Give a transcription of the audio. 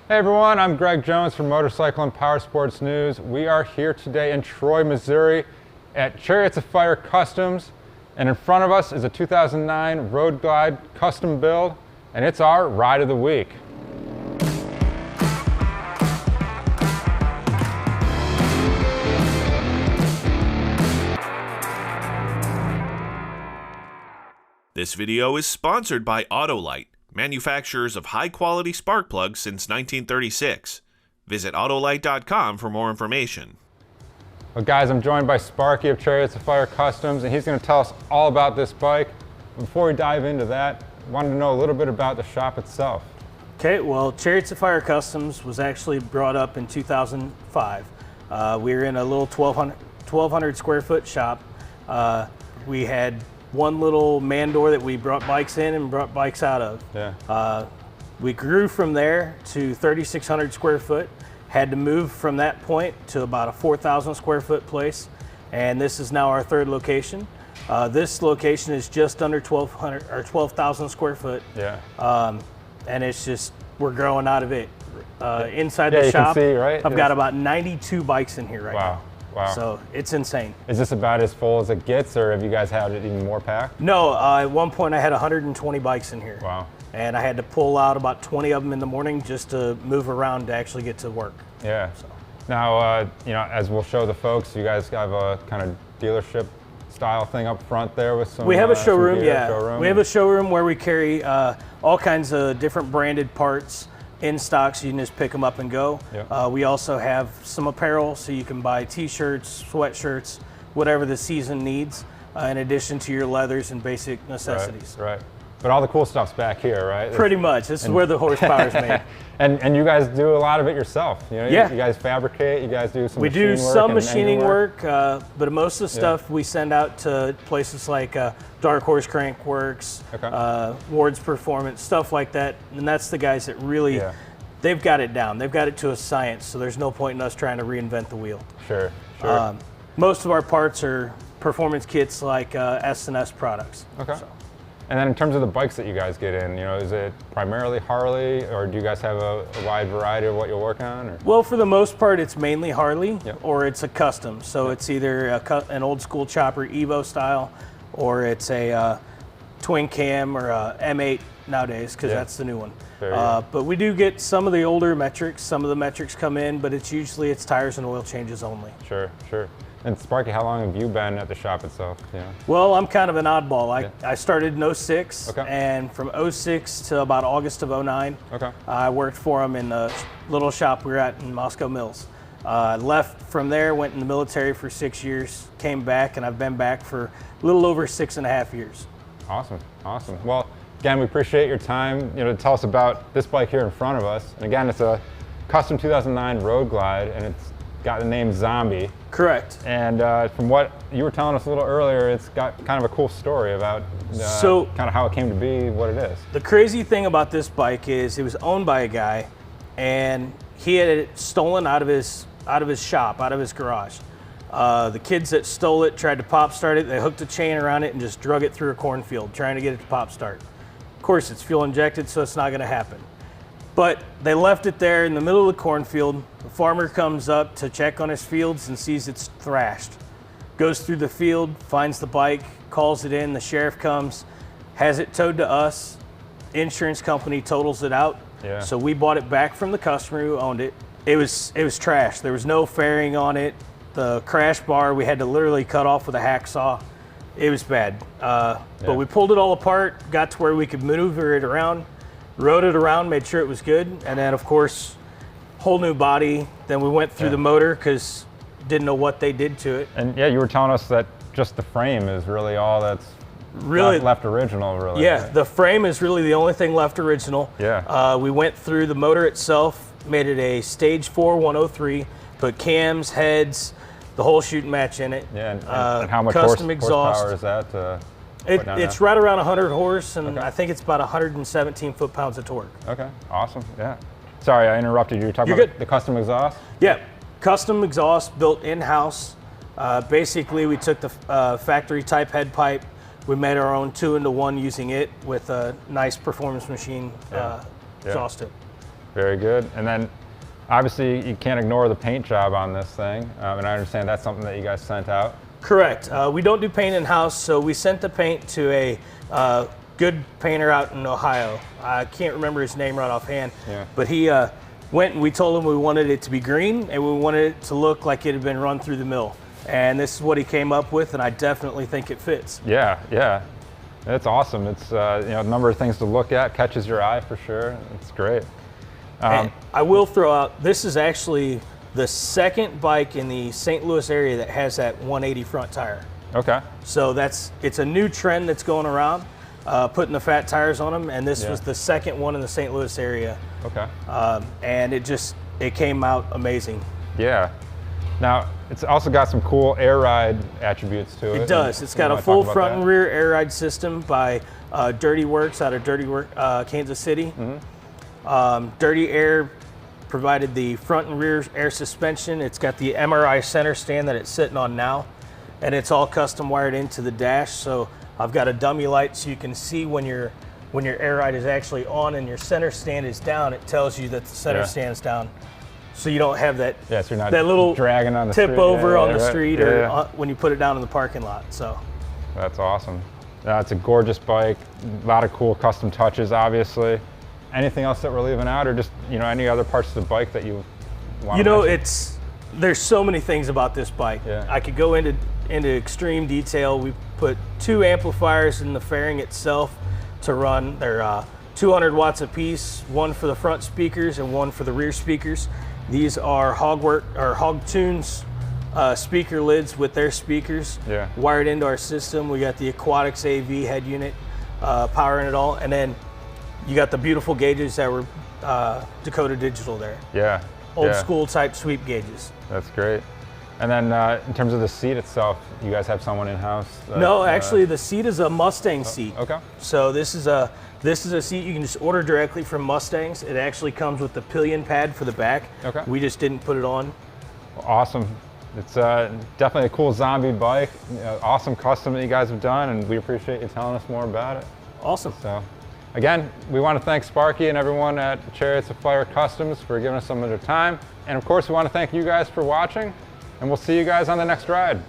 Hey everyone, I'm Greg Jones from Motorcycle and Powersports News. We are here today in Troy, Missouri at Chariots of Fire Customs, and in front of us is a 2009 Road Glide custom build, and it's our ride of the week. This video is sponsored by Autolite, manufacturers of high-quality spark plugs since 1936. Visit Autolite.com for more information. Well guys, I'm joined by Sparky of Chariots of Fire Customs, and he's going to tell us all about this bike. Before we dive into that, I wanted to know a little bit about the shop itself. Okay, well, Chariots of Fire Customs was actually brought up in 2005. We were in a little 1,200 square foot shop. We had one little man door that we brought bikes in and brought bikes out of. Yeah. We grew from there to 3,600 square foot, had to move from that point to about a 4,000 square foot place, and this is now our third location. This location is just under 1,200 or 12,000 square foot. Yeah. And it's just, we're growing out of it. Inside Yeah, the you can shop, see, right? I've got about 92 bikes in here right now. Wow. So it's insane. Is this about as full as it gets, or have you guys had it even more packed? No, at one point I had 120 bikes in here. Wow. And I had to pull out about 20 of them in the morning just to move around to actually get to work. Yeah. So. Now, you know, as we'll show the folks, you guys have a kind of dealership style thing up front there with some. We have a showroom, Showroom. We have a showroom where we carry all kinds of different branded parts in stock, so you can just pick them up and go. Yep. We also have some apparel, so you can buy t-shirts, sweatshirts, whatever the season needs, in addition to your leathers and basic necessities. Right. But all the cool stuff's back here, right? Pretty much. This is where the horsepower is made. And you guys do a lot of it yourself. You know, Yeah. You guys fabricate. You guys do some. We do machine work some and machining engine work, but most of the stuff we send out to places like Dark Horse Crank Works, Okay. Ward's Performance, stuff like that. And that's the guys that really, they've got it down. They've got it to a science, so there's no point in us trying to reinvent the wheel. Sure. Most of our parts are performance kits like S&S products. Okay. So. And then in terms of the bikes that you guys get in, you know, is it primarily Harley, or do you guys have a wide variety of what you'll work on? Or? Well, for the most part, it's mainly Harley, or it's a custom. So it's either an old school chopper Evo style, or it's a twin cam or a M8 nowadays, because that's the new one. But we do get some of the older metrics. Some of the metrics come in, but it's usually tires and oil changes only. Sure. And Sparky, how long have you been at the shop itself? You know? Well, I'm kind of an oddball. I started in 06, Okay. and from 06 to about August of 09, Okay. I worked for them in the little shop we were at in Moscow Mills. Left from there, went in the military for 6 years, came back, and I've been back for a little over 6.5 years. Awesome. Well, again, we appreciate your time, you know, to tell us about this bike here in front of us. And again, it's a custom 2009 Road Glide, and it's got the name Zombie. Correct. And from what you were telling us a little earlier, it's got kind of a cool story about kind of how it came to be what it is. The crazy thing about this bike is it was owned by a guy, and he had it stolen out of his shop, out of his garage. The kids that stole it tried to pop start it. They hooked a chain around it and just drug it through a cornfield, trying to get it to pop start. Of course, it's fuel injected, so it's not going to happen. But they left it there in the middle of the cornfield. The farmer comes up to check on his fields and sees it's thrashed. Goes through the field, finds the bike, calls it in. The sheriff comes, has it towed to us. Insurance company totals it out. Yeah. So we bought it back from the customer who owned it. It was trash. There was no fairing on it. The crash bar we had to literally cut off with a hacksaw. It was bad. But we pulled it all apart, got to where we could maneuver it around. Rode it around, made sure it was good, and then of course, whole new body. Then we went through the motor because didn't know what they did to it. And yeah, you were telling us that just the frame is really all that's really left original, really. Yeah, right? the frame is really the only thing left original. Yeah. We went through the motor itself, made it a Stage 4 103, put cams, heads, the whole shooting match in it. Yeah, and how much custom horsepower is that? It's right around 100 horse, and I think it's about 117 foot-pounds of torque. Okay, awesome, yeah. Sorry, I interrupted you. You were talking about the custom exhaust? Yeah, custom exhaust built in-house. Basically, we took the factory-type head pipe. We made our own 2-into-1 using it with a nice performance machine exhaust tip. Very good. And then obviously you can't ignore the paint job on this thing. And I understand that's something that you guys sent out. Correct. We don't do paint in-house, so we sent the paint to a good painter out in Ohio. I can't remember his name right offhand, but he went and we told him we wanted it to be green and we wanted it to look like it had been run through the mill. And this is what he came up with, and I definitely think it fits. Yeah, yeah. It's awesome. It's a number of things to look at, catches your eye for sure. It's great. I will throw out, this is actually the second bike in the St. Louis area that has that 180 front tire. Okay. So it's a new trend that's going around, putting the fat tires on them, and this was the second one in the St. Louis area. Okay. And it came out amazing. Yeah. Now, it's also got some cool air ride attributes to it. It does. It's got a full front and rear air ride system by Dirty Works out of Kansas City. Dirty Air provided the front and rear air suspension. It's got the MRI center stand that it's sitting on now, and it's all custom wired into the dash. So I've got a dummy light so you can see when your air ride is actually on and your center stand is down. It tells you that the center stand is down, so you don't have that so you're not that little dragging on the tip street. over on the street or when you put it down in the parking lot. So that's awesome. It's a gorgeous bike. A lot of cool custom touches, obviously. Anything else that we're leaving out, or just any other parts of the bike that you want to mention? There's so many things about this bike. I could go into extreme detail. We put 2 amplifiers in the fairing itself to run. They're 200 watts a piece, one for the front speakers and one for the rear speakers. These are Hog Tunes speaker lids with their speakers wired into our system. We got the Aquatics AV head unit powering it all, and then you got the beautiful gauges that were Dakota Digital there. Yeah. Old school type sweep gauges. That's great. And then in terms of the seat itself, you guys have someone in-house? No, actually the seat is a Mustang seat. Okay. So this is a seat you can just order directly from Mustangs. It actually comes with the pillion pad for the back. Okay. We just didn't put it on. Awesome. It's definitely a cool zombie bike. Awesome custom that you guys have done, and we appreciate you telling us more about it. Awesome. So, again, we want to thank Sparky and everyone at Chariots of Fire Customs for giving us some of their time. And of course, we want to thank you guys for watching, and we'll see you guys on the next ride.